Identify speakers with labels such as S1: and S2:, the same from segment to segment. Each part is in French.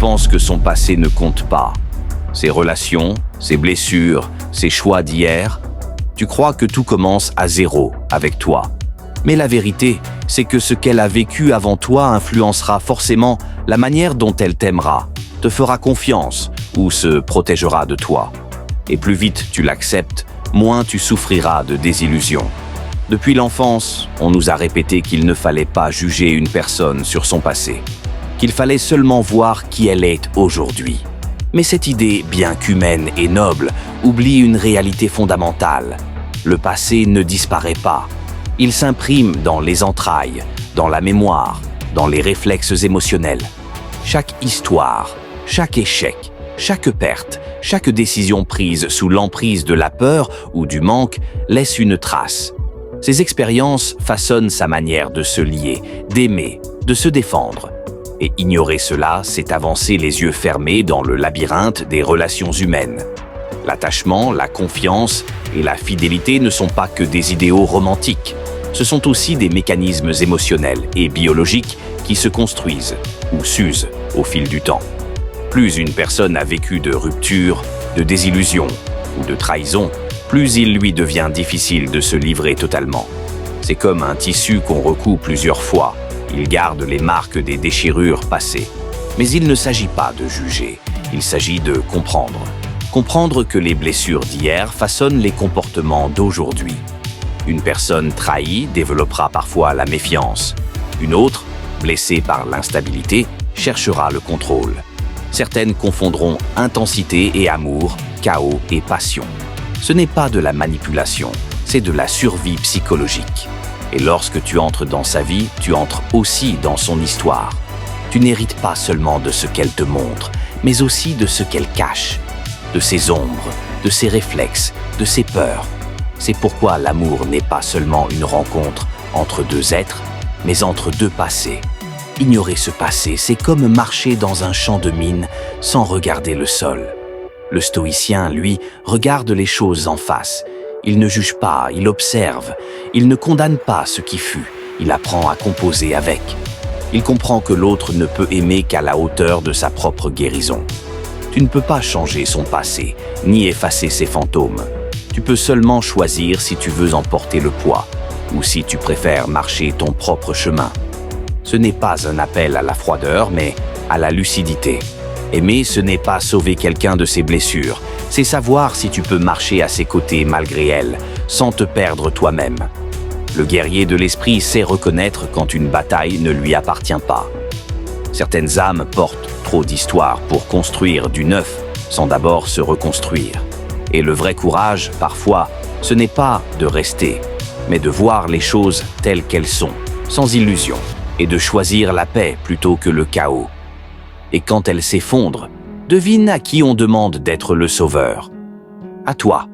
S1: pense que son passé ne compte pas. Ses relations, ses blessures, ses choix d'hier, tu crois que tout commence à zéro avec toi. Mais la vérité, c'est que ce qu'elle a vécu avant toi influencera forcément la manière dont elle t'aimera, te fera confiance ou se protégera de toi. Et plus vite tu l'acceptes, moins tu souffriras de désillusion. Depuis l'enfance, on nous a répété qu'il ne fallait pas juger une personne sur son passé, qu'il fallait seulement voir qui elle est aujourd'hui. Mais cette idée, bien qu'humaine et noble, oublie une réalité fondamentale. Le passé ne disparaît pas. Il s'imprime dans les entrailles, dans la mémoire, dans les réflexes émotionnels. Chaque histoire, chaque échec, chaque perte, chaque décision prise sous l'emprise de la peur ou du manque laisse une trace. Ces expériences façonnent sa manière de se lier, d'aimer, de se défendre. Et ignorer cela, c'est avancer les yeux fermés dans le labyrinthe des relations humaines. L'attachement, la confiance et la fidélité ne sont pas que des idéaux romantiques. Ce sont aussi des mécanismes émotionnels et biologiques qui se construisent ou s'usent au fil du temps. Plus une personne a vécu de rupture, de désillusion ou de trahison, plus il lui devient difficile de se livrer totalement. C'est comme un tissu qu'on recoue plusieurs fois. Il garde les marques des déchirures passées. Mais il ne s'agit pas de juger, il s'agit de comprendre. Comprendre que les blessures d'hier façonnent les comportements d'aujourd'hui. Une personne trahie développera parfois la méfiance. Une autre, blessée par l'instabilité, cherchera le contrôle. Certaines confondront intensité et amour, chaos et passion. Ce n'est pas de la manipulation, c'est de la survie psychologique. Et lorsque tu entres dans sa vie, tu entres aussi dans son histoire. Tu n'hérites pas seulement de ce qu'elle te montre, mais aussi de ce qu'elle cache, de ses ombres, de ses réflexes, de ses peurs. C'est pourquoi l'amour n'est pas seulement une rencontre entre deux êtres, mais entre deux passés. Ignorer ce passé, c'est comme marcher dans un champ de mines sans regarder le sol. Le stoïcien, lui, regarde les choses en face. Il ne juge pas, il observe. Il ne condamne pas ce qui fut. Il apprend à composer avec. Il comprend que l'autre ne peut aimer qu'à la hauteur de sa propre guérison. Tu ne peux pas changer son passé, ni effacer ses fantômes. Tu peux seulement choisir si tu veux en porter le poids, ou si tu préfères marcher ton propre chemin. Ce n'est pas un appel à la froideur, mais à la lucidité. Aimer, ce n'est pas sauver quelqu'un de ses blessures, c'est savoir si tu peux marcher à ses côtés malgré elles, sans te perdre toi-même. Le guerrier de l'esprit sait reconnaître quand une bataille ne lui appartient pas. Certaines âmes portent trop d'histoires pour construire du neuf, sans d'abord se reconstruire. Et le vrai courage, parfois, ce n'est pas de rester, mais de voir les choses telles qu'elles sont, sans illusion, et de choisir la paix plutôt que le chaos. Et quand elle s'effondre, devine à qui on demande d'être le sauveur. À toi.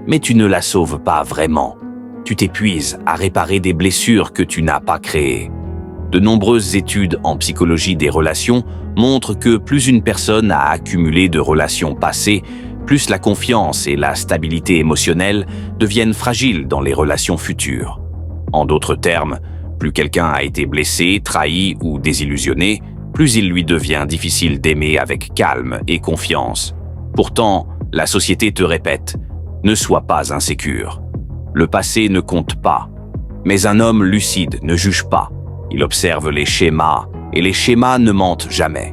S1: Mais tu ne la sauves pas vraiment. Tu t'épuises à réparer des blessures que tu n'as pas créées. De nombreuses études en psychologie des relations montrent que plus une personne a accumulé de relations passées, plus la confiance et la stabilité émotionnelle deviennent fragiles dans les relations futures. En d'autres termes, plus quelqu'un a été blessé, trahi ou désillusionné, plus il lui devient difficile d'aimer avec calme et confiance. Pourtant, la société te répète « Ne sois pas insécure ». Le passé ne compte pas. Mais un homme lucide ne juge pas. Il observe les schémas, et les schémas ne mentent jamais.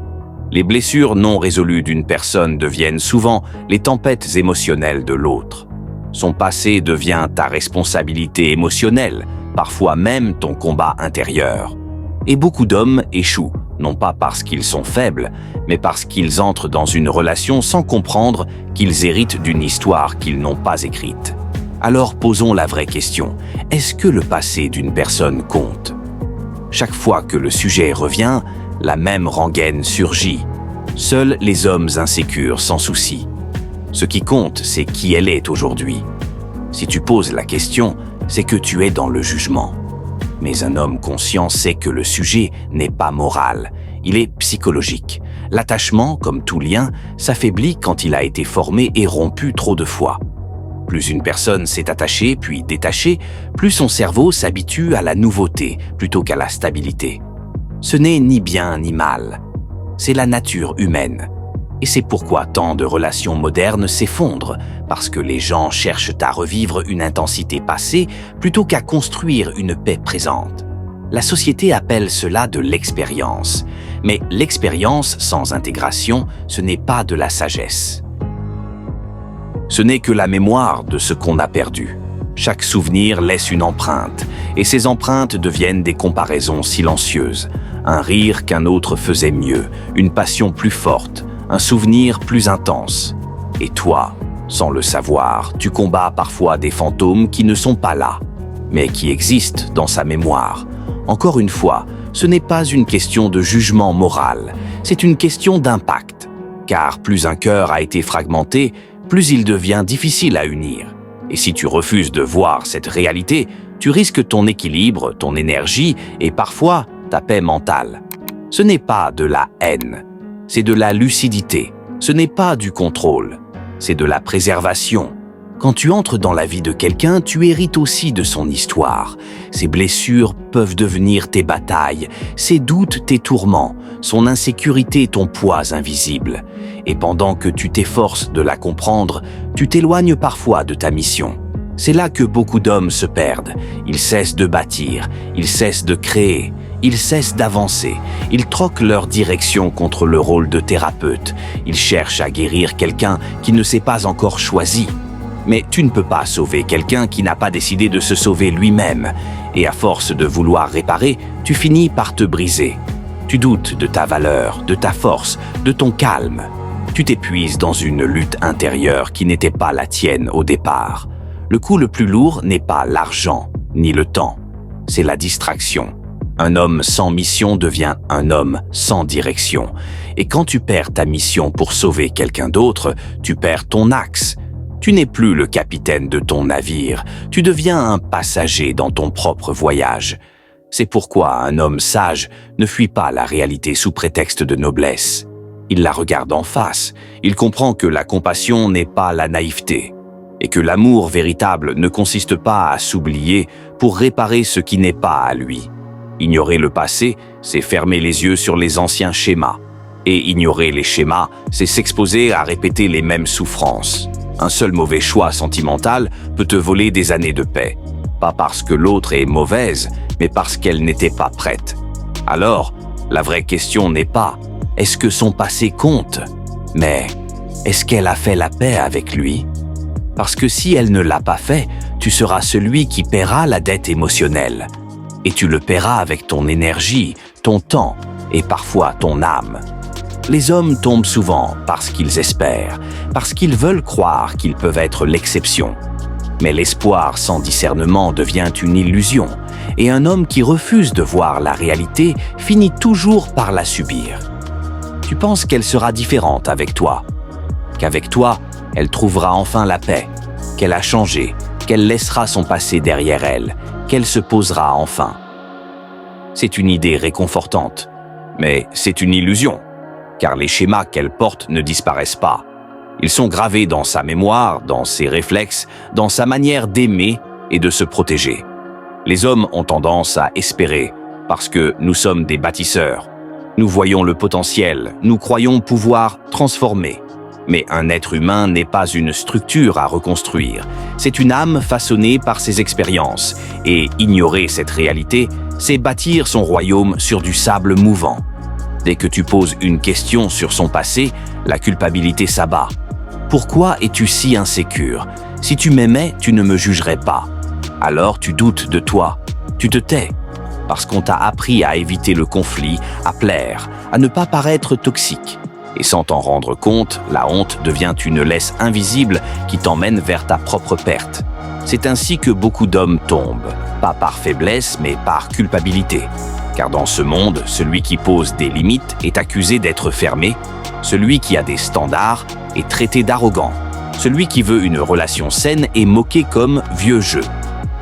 S1: Les blessures non résolues d'une personne deviennent souvent les tempêtes émotionnelles de l'autre. Son passé devient ta responsabilité émotionnelle, parfois même ton combat intérieur. Et beaucoup d'hommes échouent, non pas parce qu'ils sont faibles, mais parce qu'ils entrent dans une relation sans comprendre qu'ils héritent d'une histoire qu'ils n'ont pas écrite. Alors posons la vraie question, est-ce que le passé d'une personne compte ? Chaque fois que le sujet revient, la même rengaine surgit. Seuls les hommes insécures s'en soucient. Ce qui compte, c'est qui elle est aujourd'hui. Si tu poses la question, c'est que tu es dans le jugement. Mais un homme conscient sait que le sujet n'est pas moral, il est psychologique. L'attachement, comme tout lien, s'affaiblit quand il a été formé et rompu trop de fois. Plus une personne s'est attachée puis détachée, plus son cerveau s'habitue à la nouveauté plutôt qu'à la stabilité. Ce n'est ni bien ni mal. c'est la nature humaine. Et c'est pourquoi tant de relations modernes s'effondrent, parce que les gens cherchent à revivre une intensité passée plutôt qu'à construire une paix présente. La société appelle cela de l'expérience. Mais l'expérience sans intégration, ce n'est pas de la sagesse. Ce n'est que la mémoire de ce qu'on a perdu. Chaque souvenir laisse une empreinte, et ces empreintes deviennent des comparaisons silencieuses. Un rire qu'un autre faisait mieux, une passion plus forte, un souvenir plus intense. Et toi, sans le savoir, tu combats parfois des fantômes qui ne sont pas là, mais qui existent dans sa mémoire. Encore une fois, ce n'est pas une question de jugement moral, c'est une question d'impact. Car plus un cœur a été fragmenté, plus il devient difficile à unir. Et si tu refuses de voir cette réalité, tu risques ton équilibre, ton énergie et parfois ta paix mentale. Ce n'est pas de la haine, c'est de la lucidité. Ce n'est pas du contrôle, c'est de la préservation. Quand tu entres dans la vie de quelqu'un, tu hérites aussi de son histoire. Ses blessures peuvent devenir tes batailles, ses doutes tes tourments, son insécurité ton poids invisible. Et pendant que tu t'efforces de la comprendre, tu t'éloignes parfois de ta mission. C'est là que beaucoup d'hommes se perdent. Ils cessent de bâtir, ils cessent de créer, ils cessent d'avancer. Ils troquent leur direction contre le rôle de thérapeute. Ils cherchent à guérir quelqu'un qui ne s'est pas encore choisi. Mais tu ne peux pas sauver quelqu'un qui n'a pas décidé de se sauver lui-même. Et à force de vouloir réparer, tu finis par te briser. Tu doutes de ta valeur, de ta force, de ton calme. Tu t'épuises dans une lutte intérieure qui n'était pas la tienne au départ. Le coût le plus lourd n'est pas l'argent, ni le temps. C'est la distraction. Un homme sans mission devient un homme sans direction. Et quand tu perds ta mission pour sauver quelqu'un d'autre, tu perds ton axe. Tu n'es plus le capitaine de ton navire, tu deviens un passager dans ton propre voyage. C'est pourquoi un homme sage ne fuit pas la réalité sous prétexte de noblesse. Il la regarde en face, il comprend que la compassion n'est pas la naïveté, et que l'amour véritable ne consiste pas à s'oublier pour réparer ce qui n'est pas à lui. Ignorer le passé, c'est fermer les yeux sur les anciens schémas. Et ignorer les schémas, c'est s'exposer à répéter les mêmes souffrances. Un seul mauvais choix sentimental peut te voler des années de paix. Pas parce que l'autre est mauvaise, mais parce qu'elle n'était pas prête. Alors, la vraie question n'est pas « est-ce que son passé compte ?» mais « est-ce qu'elle a fait la paix avec lui ?» Parce que si elle ne l'a pas fait, tu seras celui qui paiera la dette émotionnelle. Et tu le paieras avec ton énergie, ton temps et parfois ton âme. Les hommes tombent souvent parce qu'ils espèrent, parce qu'ils veulent croire qu'ils peuvent être l'exception. Mais l'espoir sans discernement devient une illusion, et un homme qui refuse de voir la réalité finit toujours par la subir. Tu penses qu'elle sera différente avec toi, qu'avec toi, elle trouvera enfin la paix, qu'elle a changé, qu'elle laissera son passé derrière elle, qu'elle se posera enfin. C'est une idée réconfortante, mais c'est une illusion. Car les schémas qu'elle porte ne disparaissent pas. Ils sont gravés dans sa mémoire, dans ses réflexes, dans sa manière d'aimer et de se protéger. Les hommes ont tendance à espérer, parce que nous sommes des bâtisseurs. Nous voyons le potentiel, nous croyons pouvoir transformer. Mais un être humain n'est pas une structure à reconstruire. C'est une âme façonnée par ses expériences. Et ignorer cette réalité, c'est bâtir son royaume sur du sable mouvant. Dès que tu poses une question sur son passé, la culpabilité s'abat. Pourquoi es-tu si insécure? Si tu m'aimais, tu ne me jugerais pas. Alors tu doutes de toi, tu te tais, parce qu'on t'a appris à éviter le conflit, à plaire, à ne pas paraître toxique. Et sans t'en rendre compte, la honte devient une laisse invisible qui t'emmène vers ta propre perte. C'est ainsi que beaucoup d'hommes tombent, pas par faiblesse, mais par culpabilité. Car dans ce monde, celui qui pose des limites est accusé d'être fermé, celui qui a des standards est traité d'arrogant, celui qui veut une relation saine est moqué comme vieux jeu.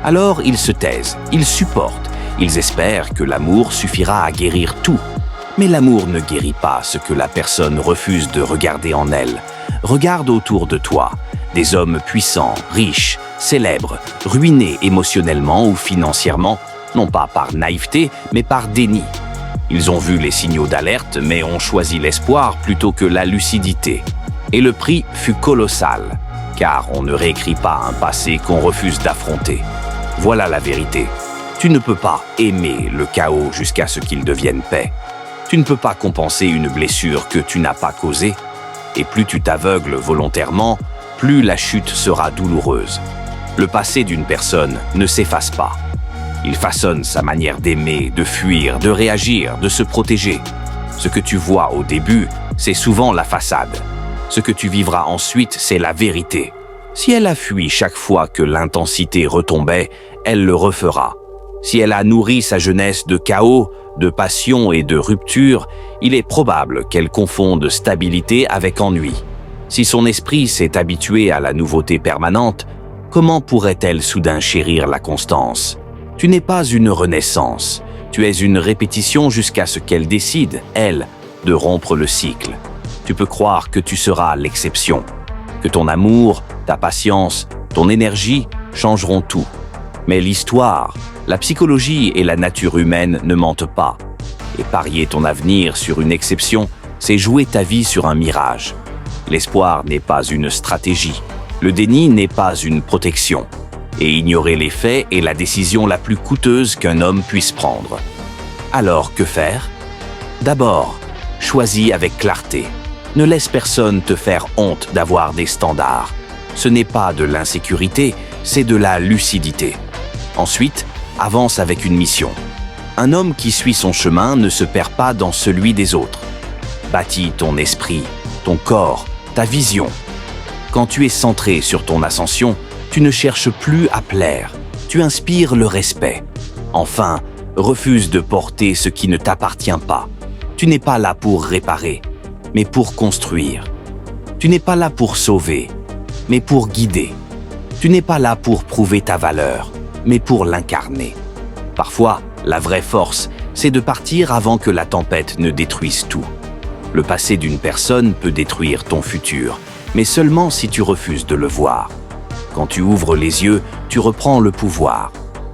S1: Alors ils se taisent, ils supportent, ils espèrent que l'amour suffira à guérir tout. Mais l'amour ne guérit pas ce que la personne refuse de regarder en elle. Regarde autour de toi, des hommes puissants, riches, célèbres, ruinés émotionnellement ou financièrement, non pas par naïveté, mais par déni. Ils ont vu les signaux d'alerte, mais ont choisi l'espoir plutôt que la lucidité. Et le prix fut colossal, car on ne réécrit pas un passé qu'on refuse d'affronter. Voilà la vérité. Tu ne peux pas aimer le chaos jusqu'à ce qu'il devienne paix. Tu ne peux pas compenser une blessure que tu n'as pas causée. Et plus tu t'aveugles volontairement, plus la chute sera douloureuse. Le passé d'une personne ne s'efface pas. Il façonne sa manière d'aimer, de fuir, de réagir, de se protéger. Ce que tu vois au début, c'est souvent la façade. Ce que tu vivras ensuite, c'est la vérité. Si elle a fui chaque fois que l'intensité retombait, elle le refera. Si elle a nourri sa jeunesse de chaos, de passion et de rupture, il est probable qu'elle confonde stabilité avec ennui. Si son esprit s'est habitué à la nouveauté permanente, comment pourrait-elle soudain chérir la constance ? Tu n'es pas une renaissance, tu es une répétition jusqu'à ce qu'elle décide, elle, de rompre le cycle. Tu peux croire que tu seras l'exception, que ton amour, ta patience, ton énergie changeront tout. Mais l'histoire, la psychologie et la nature humaine ne mentent pas. Et parier ton avenir sur une exception, c'est jouer ta vie sur un mirage. L'espoir n'est pas une stratégie, le déni n'est pas une protection. Et ignorer les faits est la décision la plus coûteuse qu'un homme puisse prendre. Alors, que faire ? D'abord, choisis avec clarté. Ne laisse personne te faire honte d'avoir des standards. Ce n'est pas de l'insécurité, c'est de la lucidité. Ensuite, avance avec une mission. Un homme qui suit son chemin ne se perd pas dans celui des autres. Bâtis ton esprit, ton corps, ta vision. Quand tu es centré sur ton ascension, tu ne cherches plus à plaire, tu inspires le respect. Enfin, refuse de porter ce qui ne t'appartient pas. Tu n'es pas là pour réparer, mais pour construire. Tu n'es pas là pour sauver, mais pour guider. Tu n'es pas là pour prouver ta valeur, mais pour l'incarner. Parfois, la vraie force, c'est de partir avant que la tempête ne détruise tout. Le passé d'une personne peut détruire ton futur, mais seulement si tu refuses de le voir. Quand tu ouvres les yeux, tu reprends le pouvoir.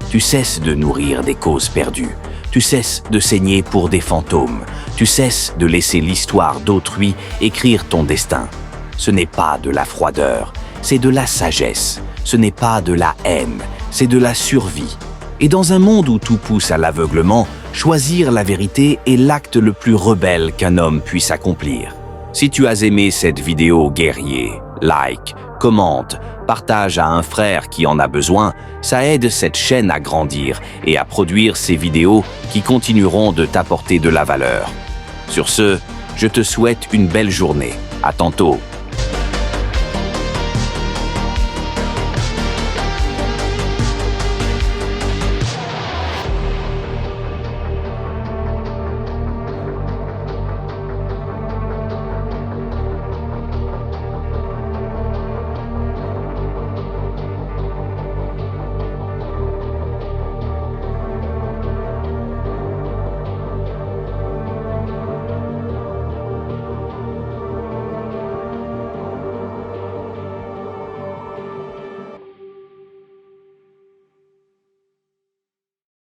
S1: Tu cesses de nourrir des causes perdues. Tu cesses de saigner pour des fantômes. Tu cesses de laisser l'histoire d'autrui écrire ton destin. Ce n'est pas de la froideur, c'est de la sagesse. Ce n'est pas de la haine, c'est de la survie. Et dans un monde où tout pousse à l'aveuglement, choisir la vérité est l'acte le plus rebelle qu'un homme puisse accomplir. Si tu as aimé cette vidéo, guerrier, like, commente, partage à un frère qui en a besoin, ça aide cette chaîne à grandir et à produire ces vidéos qui continueront de t'apporter de la valeur. Sur ce, je te souhaite une belle journée. À tantôt.